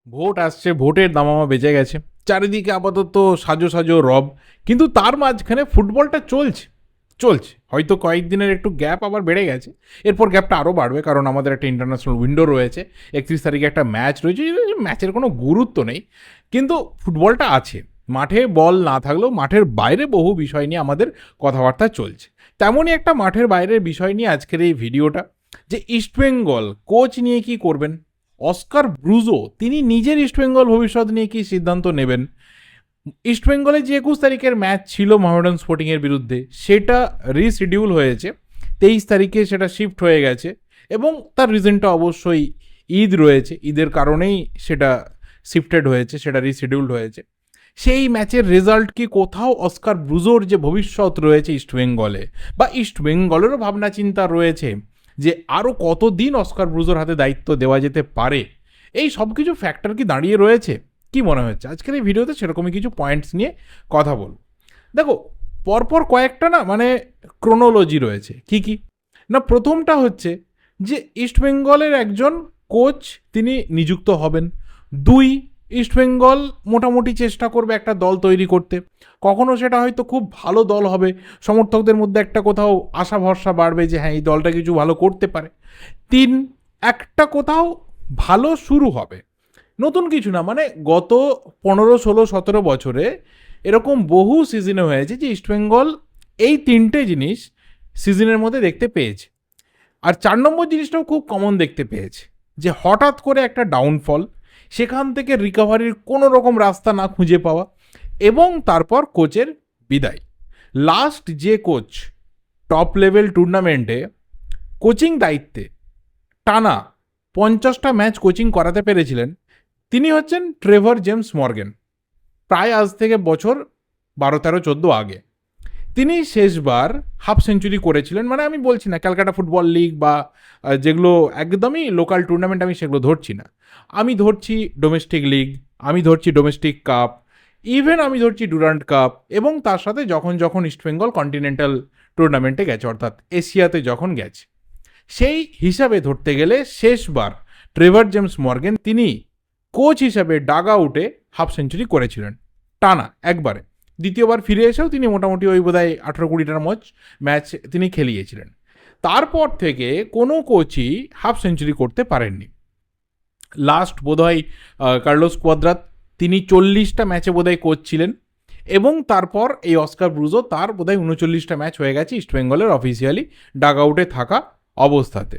Vote আসছে, ভোটের দামামা বেজে গেছে, চারিদিকে আপাতত সাজো সাজো রব। কিন্তু তার মাঝখানে ফুটবলটা চলছে চলছে হয়তো কয়েকদিনের একটু গ্যাপ আবার বেড়ে গেছে, এরপর গ্যাপটা আরও বাড়বে, কারণ আমাদের একটা ইন্টারন্যাশনাল উইন্ডো রয়েছে। 31 তারিখে একটা ম্যাচ রয়েছে, ম্যাচের কোনো গুরুত্ব নেই, কিন্তু ফুটবলটা আছে। মাঠে বল না থাকলেও মাঠের বাইরে বহু বিষয় নিয়ে আমাদের কথাবার্তা চলছে। তেমনই একটা মাঠের বাইরের বিষয় নিয়ে আজকের এই ভিডিওটা, যে ইস্টবেঙ্গল কোচ নিয়ে কি করবেন। অস্কার ব্রুজো তিনি নিজের ইস্টবেঙ্গল ভবিষ্যৎ নিয়ে কি সিদ্ধান্ত নেবেন। ইস্টবেঙ্গলে যে 21 তারিখের ম্যাচ ছিল মোহামেডান স্পোর্টিংয়ের বিরুদ্ধে, সেটা রিশিডিউল হয়েছে, 23 তারিখে সেটা শিফট হয়ে গেছে, এবং তার রিজনটা অবশ্যই ঈদ রয়েছে, ঈদের কারণেই সেটা শিফটেড হয়েছে, সেটা রিশিডিউলড হয়েছে। সেই ম্যাচের রেজাল্ট কি কোথাও অস্কার ব্রুজোর যে ভবিষ্যৎ রয়েছে ইস্টবেঙ্গলে, বা ইস্টবেঙ্গলেরও ভাবনা চিন্তা রয়েছে যে আরও কতদিন অস্কার ব্রুজোর হাতে দায়িত্ব দেওয়া যেতে পারে, এই সব কিছু ফ্যাক্টর কি দাঁড়িয়ে রয়েছে, কি মনে হচ্ছে? আজকের এই ভিডিওতে সেরকমই কিছু পয়েন্টস নিয়ে কথা বলব। দেখো, পরপর কয়েকটা না মানে ক্রোনোলজি রয়েছে। কি কি না, প্রথমটা হচ্ছে যে ইস্টবেঙ্গলের একজন কোচ তিনি নিযুক্ত হবেন। দুই, ইস্টবেঙ্গল মোটামুটি চেষ্টা করবে একটা দল তৈরি করতে, কখনো সেটা হয়তো খুব ভালো দল হবে, সমর্থকদের মধ্যে একটা কোথাও আশা ভরসা বাড়বে যে হ্যাঁ এই দলটা কিছু ভালো করতে পারে। তিন, একটা কোথাও ভালো শুরু হবে, নতুন কিছু না, মানে গত 15, 16, 17 বছরে এরকম বহু সিজনে হয়েছে যে ইস্টবেঙ্গল এই তিনটে জিনিস সিজনের মধ্যে দেখতে পেয়েছে। আর 4 নম্বর জিনিসটাও খুব কমন দেখতে পেয়েছে, যে হঠাৎ করে একটা ডাউনফল, সেখান থেকে রিকভারির কোনো রকম রাস্তা না খুঁজে পাওয়া, এবং তারপর কোচের বিদায়। লাস্ট যে কোচ টপ লেভেল টুর্নামেন্টে কোচিং দায়িত্বে টানা 50টা ম্যাচ কোচিং করাতে পেরেছিলেন, তিনি হচ্ছেন ট্রেভার জেমস মর্গ্যান। প্রায় আজ থেকে বছর 12, 13, 14 আগে তিনি শেষবার হাফ সেঞ্চুরি করেছিলেন। মানে আমি বলছি না ক্যালকাটা ফুটবল লিগ বা যেগুলো একদমই লোকাল টুর্নামেন্ট, আমি সেগুলো ধরছি না। আমি ধরছি ডোমেস্টিক লিগ, আমি ধরছি ডোমেস্টিক কাপ, ইভেন আমি ধরছি ডুরান্ট কাপ, এবং তার সাথে যখন যখন ইস্টবেঙ্গল কন্টিনেন্টাল টুর্নামেন্টে গেছে, অর্থাৎ এশিয়াতে যখন গেছে, সেই হিসাবে ধরতে গেলে শেষবার ট্রেভার জেমস মর্গ্যান তিনি কোচ হিসাবে ডাগ আউটে হাফ সেঞ্চুরি করেছিলেন টানা একবারে। দ্বিতীয়বার ফিরে এসেও তিনি মোটামুটি ওই বোধহয় 18-20টার ম্যাচ তিনি খেলিয়েছিলেন। তারপর থেকে কোনো কোচই হাফ সেঞ্চুরি করতে পারেননি। লাস্ট বোধহয় কার্লোস কোয়াদ্রাত, তিনি 40টা ম্যাচে বোধহয় কোচ ছিলেন, এবং তারপর এই অস্কার ব্রুজো, তার বোধহয় 39টা ম্যাচ হয়ে গেছে ইস্টবেঙ্গলের অফিসিয়ালি ডাগ আউটে থাকা অবস্থাতে।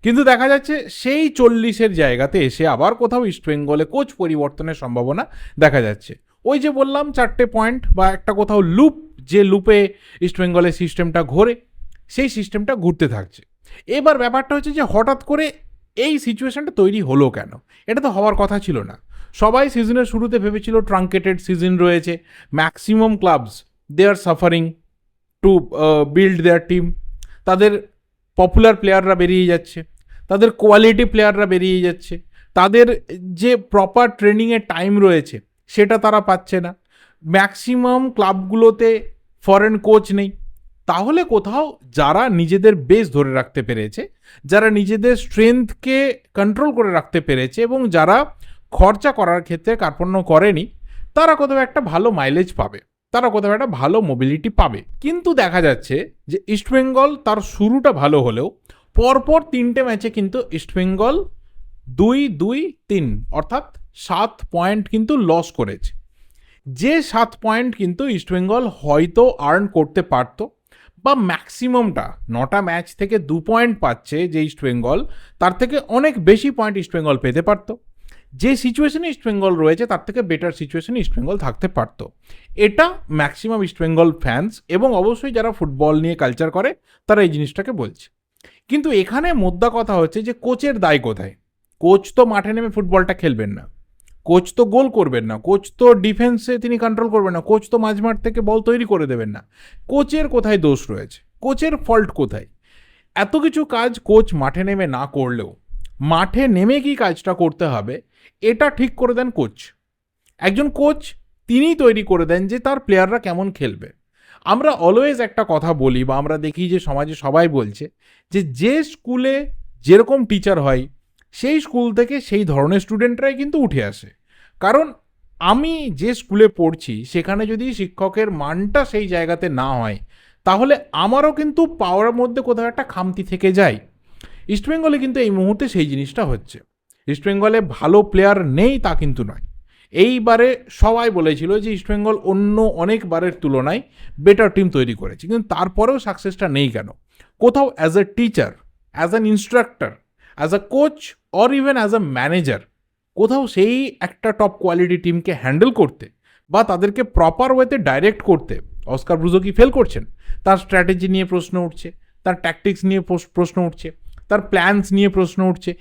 কিন্তু দেখা যাচ্ছে সেই 40-এর জায়গাতে এসে আবার কোথাও ইস্টবেঙ্গলে কোচ পরিবর্তনের সম্ভাবনা দেখা যাচ্ছে। ওই যে বললাম 4টে পয়েন্ট বা একটা কোথাও লুপ, যে লুপে ইস্টবেঙ্গলের সিস্টেমটা ঘোরে, সেই সিস্টেমটা ঘুরতে থাকছে। এবার ব্যাপারটা হচ্ছে যে হঠাৎ করে এই সিচুয়েশনটা তৈরি হলো কেন? এটা তো হওয়ার কথা ছিল না। সবাই সিজনের শুরুতে ভেবেছিল ট্রাঙ্কেটেড সিজন রয়েছে, maximum clubs they are suffering to build their team, তাদের পপুলার প্লেয়াররা বেরিয়ে যাচ্ছে, তাদের কোয়ালিটি প্লেয়াররা বেরিয়ে যাচ্ছে, তাদের যে প্রপার ট্রেনিংয়ের টাইম রয়েছে সেটা তারা পাচ্ছে না, ম্যাক্সিমাম ক্লাবগুলোতে ফরেন কোচ নেই। তাহলে কোথাও যারা নিজেদের বেস ধরে রাখতে পেরেছে, যারা নিজেদের স্ট্রেংথকে কন্ট্রোল করে রাখতে পেরেছে, এবং যারা খরচা করার ক্ষেত্রে কার্পণ্য করেনি, তারা কোথাও একটা ভালো মাইলেজ পাবে, তারা কোথাও একটা ভালো মোবিলিটি পাবে। কিন্তু দেখা যাচ্ছে যে ইস্টবেঙ্গল তার শুরুটা ভালো হলেও পরপর 3টে ম্যাচে কিন্তু ইস্টবেঙ্গল 2-2-3 অর্থাৎ 7 পয়েন্ট কিন্তু লস করেছে। যে 7 পয়েন্ট কিন্তু ইস্টবেঙ্গল হয়তো আর্ন করতে পারত, বা ম্যাক্সিমামটা 9টা ম্যাচ থেকে 2 পয়েন্ট পাচ্ছে যে ইস্টবেঙ্গল, তার থেকে অনেক বেশি পয়েন্ট ইস্টবেঙ্গল পেতে পারত। যে সিচুয়েশনে ইস্টবেঙ্গল রয়েছে তার থেকে বেটার সিচুয়েশনে ইস্টবেঙ্গল থাকতে পারত। এটা ম্যাক্সিমাম ইস্টবেঙ্গল ফ্যান্স এবং অবশ্যই যারা ফুটবল নিয়ে কালচার করে তারা এই জিনিসটাকে বলছে। কিন্তু এখানে মোদ্দা কথা হচ্ছে যে কোচের দায় কোথায়? কোচ তো মাঠে নেমে ফুটবলটা খেলবেন না, কোচ তো গোল করবেন না, কোচ তো ডিফেন্সে তিনি কন্ট্রোল করবেন না, কোচ তো মাঝমাঠ থেকে বল তৈরি করে দেবেন না। কোচের কোথায় দোষ রয়েছে? কোচের ফল্ট কোথায়? এত কিছু কাজ কোচ মাঠে নেমে না করলেও মাঠে নেমে কি কাজটা করতে হবে এটা ঠিক করে দেন কোচ। একজন কোচ তিনিই তৈরি করে দেন যে তার প্লেয়াররা কেমন খেলবে। আমরা অলওয়েজ একটা কথা বলি, বা আমরা দেখি যে সমাজে সবাই বলছে যে যে স্কুলে যেরকম টিচার হয় সেই স্কুল থেকে সেই ধরনের স্টুডেন্টরাই কিন্তু উঠে আসে। কারণ আমি যে স্কুলে পড়ছি সেখানে যদি শিক্ষকের মানটা সেই জায়গাতে না হয়, তাহলে আমারও কিন্তু পাওয়ার মধ্যে কোথাও একটা খামতি থেকে যায়। ইস্টবেঙ্গলে কিন্তু এই মুহূর্তে সেই জিনিসটা হচ্ছে। ইস্টবেঙ্গলে ভালো প্লেয়ার নেই তা কিন্তু নয়। এইবারে সবাই বলেছিল যে ইস্টবেঙ্গল অন্য অনেকবারের তুলনায় বেটার টিম তৈরি করেছে, কিন্তু তারপরেও সাকসেসটা নেই কেন? কোথাও as a teacher, as an instructor, as a coach or even as a manager, কোথাও সেই একটা টপ কোয়ালিটি টিমকে হ্যান্ডেল করতে বা তাদেরকে প্রপার ওয়েতে ডাইরেক্ট করতে অস্কার ব্রুজো কি ফেল করছেন? তার স্ট্র্যাটেজি নিয়ে প্রশ্ন উঠছে, তার ট্যাকটিক্স নিয়ে প্রশ্ন উঠছে, তার প্ল্যানস নিয়ে প্রশ্ন উঠছে,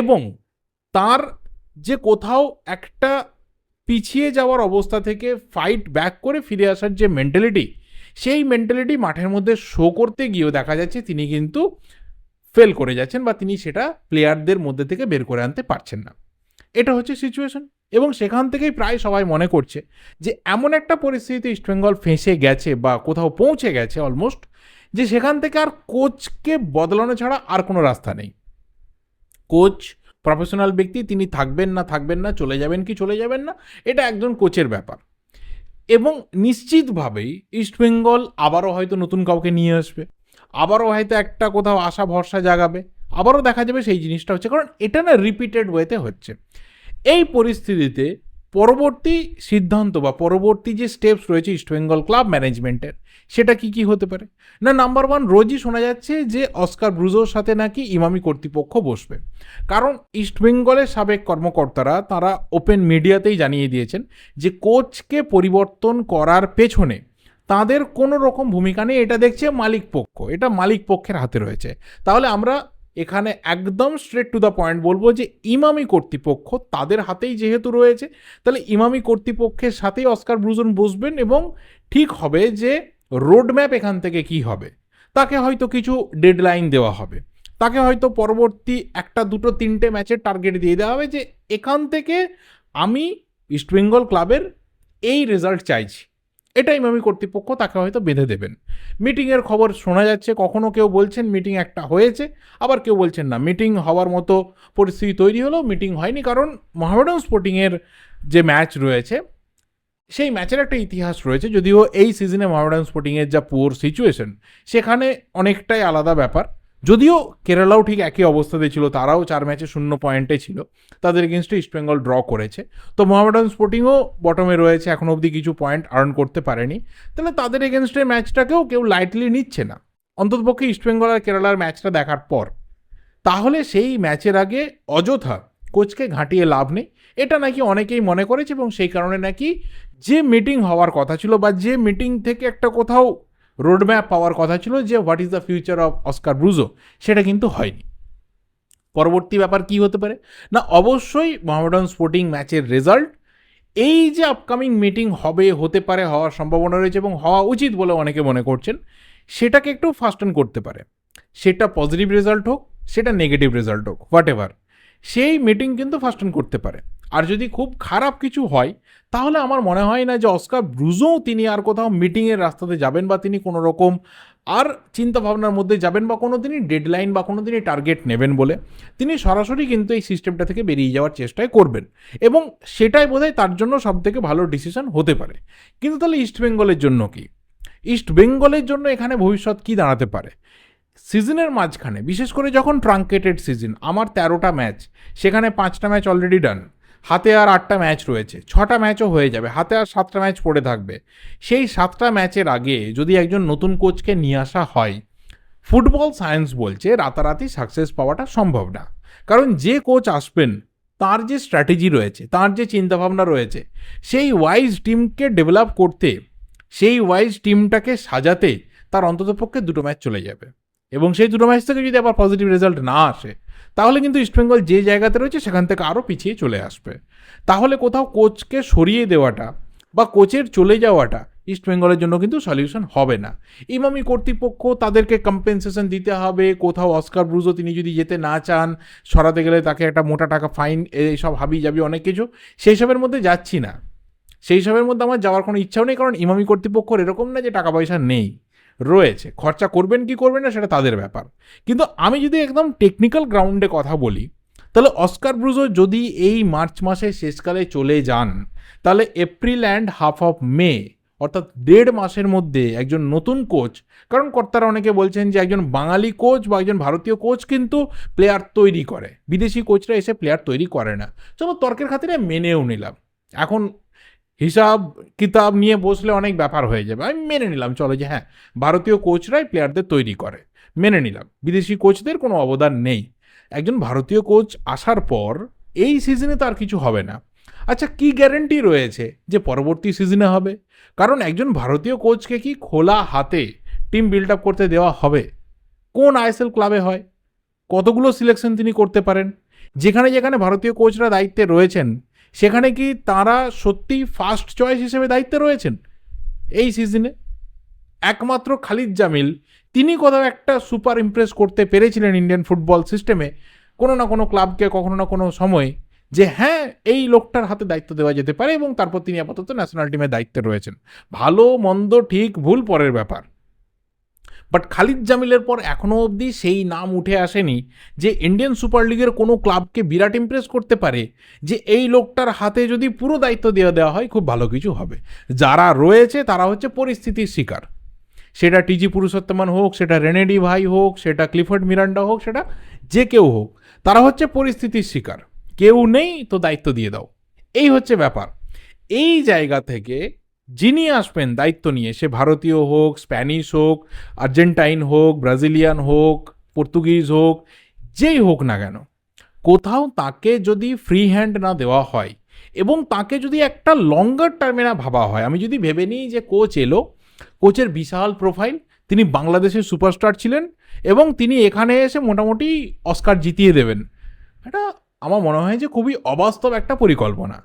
এবং তার যে কোথাও একটা পিছিয়ে যাওয়ার অবস্থা থেকে ফাইট ব্যাক করে ফিরে আসার যে মেন্টালিটি, সেই মেন্টালিটি মাঠের মধ্যে শো করতে গিয়েও দেখা যাচ্ছে তিনি কিন্তু ফেল করে যাচ্ছেন বা তিনি সেটা প্লেয়ারদের মধ্যে থেকে বের করে আনতে পারছেন না। এটা হচ্ছে সিচুয়েশন। এবং সেখান থেকেই প্রায় সবাই মনে করছে যে এমন একটা পরিস্থিতিতে ইস্টবেঙ্গল ফেঁসে গেছে বা কোথাও পৌঁছে গেছে অলমোস্ট, যে সেখান থেকে আর কোচকে বদলানো ছাড়া আর কোনো রাস্তা নেই। কোচ প্রফেশনাল ব্যক্তি, তিনি থাকবেন না, চলে যাবেন কি চলে যাবেন না, এটা একজন কোচের ব্যাপার। এবং নিশ্চিতভাবেই ইস্টবেঙ্গল আবারও হয়তো নতুন কাউকে নিয়ে আসবে, আবারও হয়তো একটা কোথাও আশা ভরসা জাগাবে, আবারও দেখা যাবে সেই জিনিসটা হচ্ছে, কারণ এটা না রিপিটেড ওয়েতে হচ্ছে। এই পরিস্থিতিতে পরবর্তী সিদ্ধান্ত বা পরবর্তী যে স্টেপস রয়েছে ইস্টবেঙ্গল ক্লাব ম্যানেজমেন্টের, সেটা কি কি হতে পারে? না, নাম্বার ওয়ান, রোজই শোনা যাচ্ছে যে অস্কার ব্রুজোর সাথে নাকি ইমামি কর্তৃপক্ষ বসবে। কারণ ইস্টবেঙ্গলের সাবেক কর্মকর্তারা তারা ওপেন মিডিয়াতেই জানিয়ে দিয়েছেন যে কোচকে পরিবর্তন করার পেছনে তাদের কোনো রকম ভূমিকা নেই, এটা দেখছে মালিক পক্ষ, এটা মালিক পক্ষের হাতে রয়েছে। তাহলে আমরা এখানে একদম স্ট্রেট টু দ্য পয়েন্ট বলবো যে ইমামি কর্তৃপক্ষ তাদের হাতেই যেহেতু রয়েছে, তাহলে ইমামি কর্তৃপক্ষের সাথেই অস্কার ব্রুজন বসবেন এবং ঠিক হবে যে রোড ম্যাপ এখান থেকে কি হবে। তাকে হয়তো কিছু ডেডলাইন দেওয়া হবে, তাকে হয়তো পরবর্তী একটা দুটো তিনটে ম্যাচের টার্গেট দিয়ে দেওয়া হবে যে এখান থেকে আমি ইস্টবেঙ্গল ক্লাবের এই রেজাল্ট চাইছি, এটা ইমামি কর্তৃপক্ষ তাকে হয়তো বেঁধে দেবেন। মিটিংয়ের খবর শোনা যাচ্ছে, কখনো কেউ বলছেন মিটিং একটা হয়েছে, আবার কেউ বলছেন না মিটিং হওয়ার মতো পরিস্থিতি তৈরি হলো, মিটিং হয়নি। কারণ মোহামেডান স্পোর্টিংয়ের যে ম্যাচ রয়েছে সেই ম্যাচের একটা ইতিহাস রয়েছে, যদিও এই সিজনে মোহামেডান স্পোর্টিংয়ের যা পুয়ার সিচুয়েশন সেখানে অনেকটাই আলাদা ব্যাপার। যদিও কেরালাও ঠিক একই অবস্থাতে ছিল, তারাও 4 ম্যাচে 0 পয়েন্টে ছিল, তাদের এগেনস্টে ইস্টবেঙ্গল ড্র করেছে। তো মোহামেডান স্পোর্টিংও বটমে রয়েছে, এখনও অবধি কিছু পয়েন্ট আর্ন করতে পারেনি। তাহলে তাদের এগেনস্টে ম্যাচটাকেও কেউ লাইটলি নিচ্ছে না, অন্ততপক্ষে ইস্টবেঙ্গল আর কেরালার ম্যাচটা দেখার পর। তাহলে সেই ম্যাচের আগে অযথা কোচকে ঘাঁটিয়ে লাভ নেই, এটা নাকি অনেকেই মনে করেছে। এবং সেই কারণে নাকি যে মিটিং হওয়ার কথা ছিল বা যে মিটিং থেকে একটা কোথাও রোডম্যাপ পাওয়ার কথা ছিল যে what is the future of Oscar Bruzon, সেটা কিন্তু হয়নি। পরবর্তী ব্যাপার কি হতে পারে? না, অবশ্যই মোহামেডান স্পোর্টিং ম্যাচের রেজাল্ট, এই যে আপকামিং মিটিং হবে, হতে পারে, হওয়ার সম্ভাবনা রয়েছে এবং হওয়া উচিত বলে অনেকে মনে করছেন, সেটাকে একটু ফাস্টেন করতে পারে। সেটা পজিটিভ রেজাল্ট হোক, সেটা নেগেটিভ রেজাল্ট হোক, হোয়াট এভার, সেই মিটিং কিন্তু ফাস্টেন করতে পারে। আর যদি খুব খারাপ কিছু হয়, তাহলে আমার মনে হয় না যে অস্কার ব্রুজো তিনি আর কোথাও মিটিংয়ের রাস্তাতে যাবেন বা তিনি কোনো রকম আর চিন্তাভাবনার মধ্যে যাবেন বা কোনো দিনই ডেডলাইন বা কোনো দিনই টার্গেট নেবেন বলে। তিনি সরাসরি কিন্তু এই সিস্টেমটা থেকে বেরিয়ে যাওয়ার চেষ্টাই করবেন এবং সেটাই বোধহয় তার জন্য সবথেকে ভালো ডিসিশন হতে পারে। কিন্তু তাহলে ইস্টবেঙ্গলের জন্য কি? ইস্টবেঙ্গলের জন্য এখানে ভবিষ্যৎ কি দাঁড়াতে পারে? সিজনের মাঝখানে, বিশেষ করে যখন ট্রাঙ্কেটেড সিজন, আমার 13টা ম্যাচ, সেখানে 5টা ম্যাচ অলরেডি ডান, হাতে আর 8টা ম্যাচ রয়েছে, 6টা ম্যাচও হয়ে যাবে, হাতে আর 7টা ম্যাচ পড়ে থাকবে। সেই 7টা ম্যাচের আগে যদি একজন নতুন কোচকে নিয়ে আসা হয়, ফুটবল সায়েন্স বলছে রাতারাতি সাকসেস পাওয়াটা সম্ভব না। কারণ যে কোচ আসবেন তার যে স্ট্র্যাটেজি রয়েছে, তার যে চিন্তাভাবনা রয়েছে, সেই ওয়াইজ টিমকে ডেভেলপ করতে, সেই ওয়াইজ টিমটাকে সাজাতে তার অন্ততপক্ষে 2টো ম্যাচ চলে যাবে। এবং সেই 2টো ম্যাচ থেকে যদি আবার পজিটিভ রেজাল্ট না আসে, তাহলে কিন্তু ইস্টবেঙ্গল যে জায়গাতে রয়েছে সেখান থেকে আরও পিছিয়ে চলে আসবে। তাহলে কোথাও কোচকে সরিয়ে দেওয়াটা বা কোচের চলে যাওয়াটা ইস্টবেঙ্গলের জন্য কিন্তু সলিউশন হবে না। ইমামি কর্তৃপক্ষ তাদেরকে কম্পেনসেশন দিতে হবে, কোথাও অস্কার ব্রুজো তিনি যদি যেতে না চান, সরাতে গেলে তাকে একটা মোটা টাকা ফাইন, এইসব হাবি যাবি অনেক কিছু, সেই সবের মধ্যে যাচ্ছি না, সেই সবের মধ্যে আমার যাওয়ার কোনো ইচ্ছাও নেই। কারণ ইমামি কর্তৃপক্ষর এরকম না যে টাকা পয়সা নেই, রয়েছে, খরচা করবেন কি করবেন না সেটা তাদের ব্যাপার। কিন্তু আমি যদি একদম টেকনিক্যাল গ্রাউন্ডে কথা বলি, তাহলে অস্কার ব্রুজো যদি এই মার্চ মাসের শেষকালে চলে যান, তাহলে April and half of May, অর্থাৎ 1.5 মাসের মধ্যে একজন নতুন কোচ, কারণ কর্তারা অনেকে বলছেন যে একজন বাঙালি কোচ বা একজন ভারতীয় কোচ কিন্তু প্লেয়ার তৈরি করে, বিদেশি কোচরা এসে প্লেয়ার তৈরি করে না। চলো তর্কের খাতিরে মেনেও নিলাম, এখন হিসাব কিতাব নিয়ে বসলে অনেক ব্যাপার হয়ে যাবে, আমি মেনে নিলাম চলো যে হ্যাঁ ভারতীয় কোচরাই প্লেয়ারদের তৈরি করে, মেনে নিলাম বিদেশি কোচদের কোনো অবদান নেই। একজন ভারতীয় কোচ আসার পর এই সিজনে তার কিছু হবে না। আচ্ছা কি গ্যারেন্টি রয়েছে যে পরবর্তী সিজনে হবে? কারণ একজন ভারতীয় কোচকে কি খোলা হাতে টিম বিল্ড আপ করতে দেওয়া হবে? কোন আইএসএল ক্লাবে হয়? কতগুলো সিলেকশন তিনি করতে পারেন? যেখানে যেখানে ভারতীয় কোচরা দায়িত্বে রয়েছেন সেখানে কি তারা সত্যিই ফার্স্ট চয়েস হিসেবে দায়িত্বে রয়েছেন এই সিজনে? একমাত্র খালিদ জামিল, তিনি কোথাও একটা সুপার ইমপ্রেস করতে পেরেছিলেন ইন্ডিয়ান ফুটবল সিস্টেমে কোনো না কোনো ক্লাবকে কখনো না কোনো সময়, যে হ্যাঁ এই লোকটার হাতে দায়িত্ব দেওয়া যেতে পারে, এবং তারপর তিনি আপাতত ন্যাশনাল টিমের দায়িত্বে রয়েছেন। ভালো মন্দ ঠিক ভুল পরের ব্যাপার, বাট খালিদ জামিলের পর এখনও অবধি সেই নাম উঠে আসেনি যে ইন্ডিয়ান সুপার লিগের কোনো ক্লাবকে বিরাট ইমপ্রেস করতে পারে যে এই লোকটার হাতে যদি পুরো দায়িত্ব দেওয়া হয় খুব ভালো কিছু হবে। যারা রয়েছে তারা হচ্ছে পরিস্থিতির শিকার, সেটা টিজি পুরুষোত্তমন হোক, সেটা রেনেডি ভাই হোক, সেটা ক্লিফোর্ড মিরান্ডা হোক, সেটা যে কেউ হোক, তারা হচ্ছে পরিস্থিতির শিকার। কেউ নেই তো দায়িত্ব দিয়ে দাও, এই হচ্ছে ব্যাপার। এই জায়গা থেকে যিনি আসবেন দায়িত্ব নিয়ে, সে ভারতীয় হোক, স্প্যানিশ হোক, আর্জেন্টাইন হোক, ব্রাজিলিয়ান হোক, পর্তুগিজ হোক, যেই হোক না কেন, কোথাও তাকে যদি ফ্রি হ্যান্ড না দেওয়া হয় এবং তাকে যদি একটা লঙ্গার টার্মে না ভাবা হয়, আমি যদি ভেবে নিই যে কোচ এলো, কোচের বিশাল প্রোফাইল, তিনি বাংলাদেশের সুপারস্টার ছিলেন এবং তিনি এখানে এসে মোটামুটি অস্কার জিতিয়ে দেবেন, এটা আমার মনে হয় যে খুবই অবাস্তব একটা পরিকল্পনা।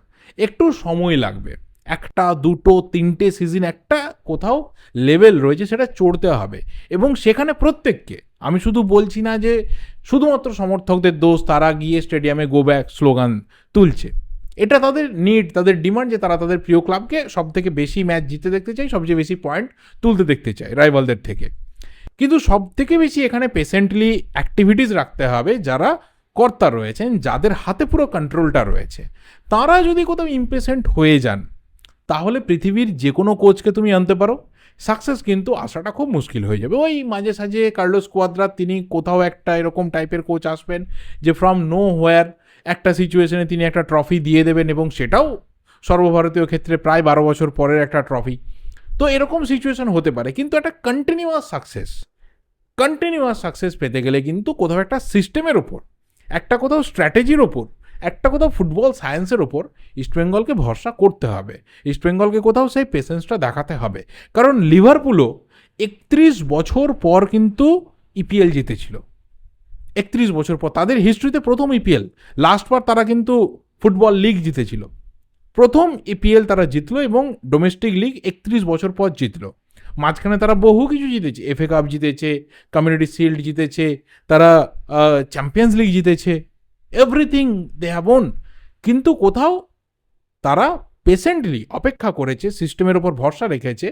একটু সময় লাগবে, 1, 2, 3টে সিজন একটা কোথাও লেভেল রয়েছে সেটা চড়তে হবে, এবং সেখানে প্রত্যেককে, আমি শুধু বলছি না যে শুধুমাত্র সমর্থকদের দোষ, তারা গিয়ে স্টেডিয়ামে গো ব্যাক স্লোগান তুলছে, এটা তাদের নিড, তাদের ডিমান্ড যে তারা তাদের প্রিয় ক্লাবকে সব থেকে বেশি ম্যাচ জিতে দেখতে চায়, সবচেয়ে বেশি পয়েন্ট তুলতে দেখতে চায় রাইভালদের থেকে। কিন্তু সব থেকে বেশি এখানে পেশেন্টলি অ্যাক্টিভিটিস রাখতে হবে যারা কর্তা রয়েছেন, যাদের হাতে পুরো কন্ট্রোলটা রয়েছে। তারা যদি কোথাও ইমপেশেন্ট হয়ে যান তাহলে পৃথিবীর যে কোনো কোচকে তুমি আনতে পারো, সাকসেস কিন্তু আসাটা খুব মুশকিল হয়ে যাবে। ওই মাঝে সাঝে কার্লোস কোয়াদ্রাত, তিনি কোথাও একটা এরকম টাইপের কোচ আসবেন যে ফ্রম নো হোয়ার একটা সিচুয়েশনে তিনি একটা ট্রফি দিয়ে দেবেন, এবং সেটাও সর্বভারতীয় ক্ষেত্রে প্রায় 12 বছর পরের একটা ট্রফি। তো এরকম সিচুয়েশন হতে পারে, কিন্তু একটা কন্টিনিউয়াস সাকসেস পেতে গেলে কিন্তু কোথাও একটা সিস্টেমের ওপর, একটা কোথাও স্ট্র্যাটেজির ওপর, একটা কোথাও ফুটবল সায়েন্সের ওপর ইস্টবেঙ্গলকে ভরসা করতে হবে। ইস্টবেঙ্গলকে কোথাও সেই পেশেন্সটা দেখাতে হবে, কারণ লিভারপুলও 31 বছর পর কিন্তু ইপিএল জিতেছিল। 31 বছর পর, তাদের হিস্ট্রিতে প্রথম ইপিএল, লাস্টবার তারা কিন্তু ফুটবল লিগ জিতেছিল, প্রথম ইপিএল তারা জিতলো, এবং ডোমেস্টিক লিগ 31 বছর পর জিতলো। মাঝখানে তারা বহু কিছু জিতেছে, এফএ কাপ জিতেছে, কমিউনিটি শিল্ড জিতেছে, তারা চ্যাম্পিয়ন্স লিগ জিতেছে, এভরিথিং দে হ্যাভ ওন। কিন্তু কোথাও তারা পেশেন্টলি অপেক্ষা করেছে, সিস্টেমের ওপর ভরসা রেখেছে,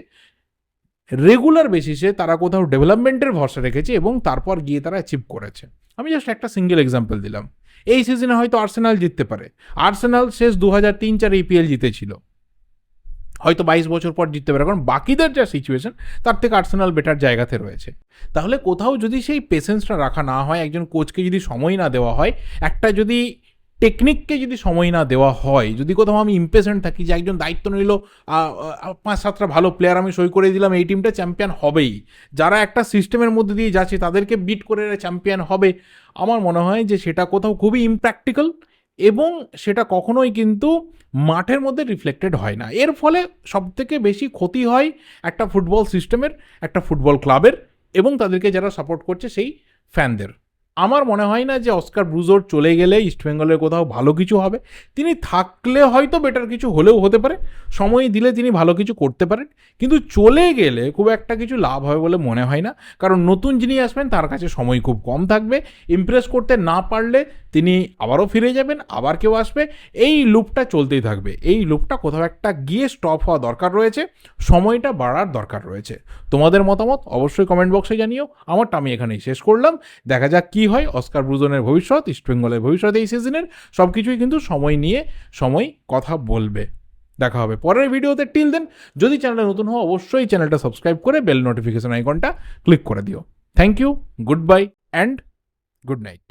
রেগুলার বেসিসে তারা কোথাও ডেভেলপমেন্টের ভরসা রেখেছে, এবং তারপর গিয়ে তারা অ্যাচিভ করেছে। আমি জাস্ট একটা সিঙ্গেল এক্সাম্পল দিলাম, এই সিজনে হয়তো আর্সেনাল জিততে পারে, আর্সেনাল শেষ 2003-04 ইপিএল জিতেছিল, হয়তো 22 বছর পর জিততে পারে, কারণ বাকিদের যা সিচুয়েশন তার থেকে আর্সেনাল বেটার জায়গাতে রয়েছে। তাহলে কোথাও যদি সেই পেশেন্সটা রাখা না হয়, একজন কোচকে যদি সময় না দেওয়া হয়, একটা যদি টেকনিককে যদি সময় না দেওয়া হয়, যদি কোথাও আমি ইম্পেশেন্ট থাকি যে একজন দায়িত্ব নিল, 5-7টা ভালো প্লেয়ার আমি সই করে দিলাম, এই টিমটা চ্যাম্পিয়ন হবেই, যারা একটা সিস্টেমের মধ্যে দিয়ে যাচ্ছে তাদেরকে বিট করে চ্যাম্পিয়ন হবে, আমার মনে হয় যে সেটা কোথাও খুবই ইমপ্র্যাকটিক্যাল, এবং সেটা কখনোই কিন্তু মাঠের মধ্যে রিফ্লেক্টেড হয় না। এর ফলে সবথেকে বেশি ক্ষতি হয় একটা ফুটবল সিস্টেমের, একটা ফুটবল ক্লাবের, এবং তাদেরকে যারা সাপোর্ট করছে সেই ফ্যানদের। আমার মনে হয় না যে অস্কার ব্রুজোর চলে গেলে ইস্টবেঙ্গলের কোথাও ভালো কিছু হবে। তিনি থাকলে হয়তো বেটার কিছু হলেও হতে পারে, সময় দিলে তিনি ভালো কিছু করতে পারেন, কিন্তু চলে গেলে খুব একটা কিছু লাভ হবে বলে মনে হয় না, কারণ নতুন যিনি আসবেন তার কাছে সময় খুব কম থাকবে, ইমপ্রেস করতে না পারলে তিনি আবারও ফিরে যাবেন, আবার কেউ আসবে, এই লুপটা চলতেই থাকবে। এই লুপটা কোথাও একটা গিয়ে স্টপ হওয়া দরকার রয়েছে, সময়টা বাড়ার দরকার রয়েছে। তোমাদের মতামত অবশ্যই কমেন্ট বক্সে জানিও, আমারটা আমি এখানেই শেষ করলাম, দেখা যাক কি কি হয়, অস্কার ব্রুজনের ভবিষ্যৎ, ইস্টবেঙ্গলের ভবিষ্যৎ এই সিজনের সব কিছুই কিন্তু সময় কথা বলবে। দেখা হবে পরের ভিডিওতে। টিল দেন, যদি চ্যানেলে নতুন হও অবশ্যই চ্যানেলটা সাবস্ক্রাইব করে বেল নোটিফিকেশন আইকনটা ক্লিক করে দিও। Thank you, good bye and good night.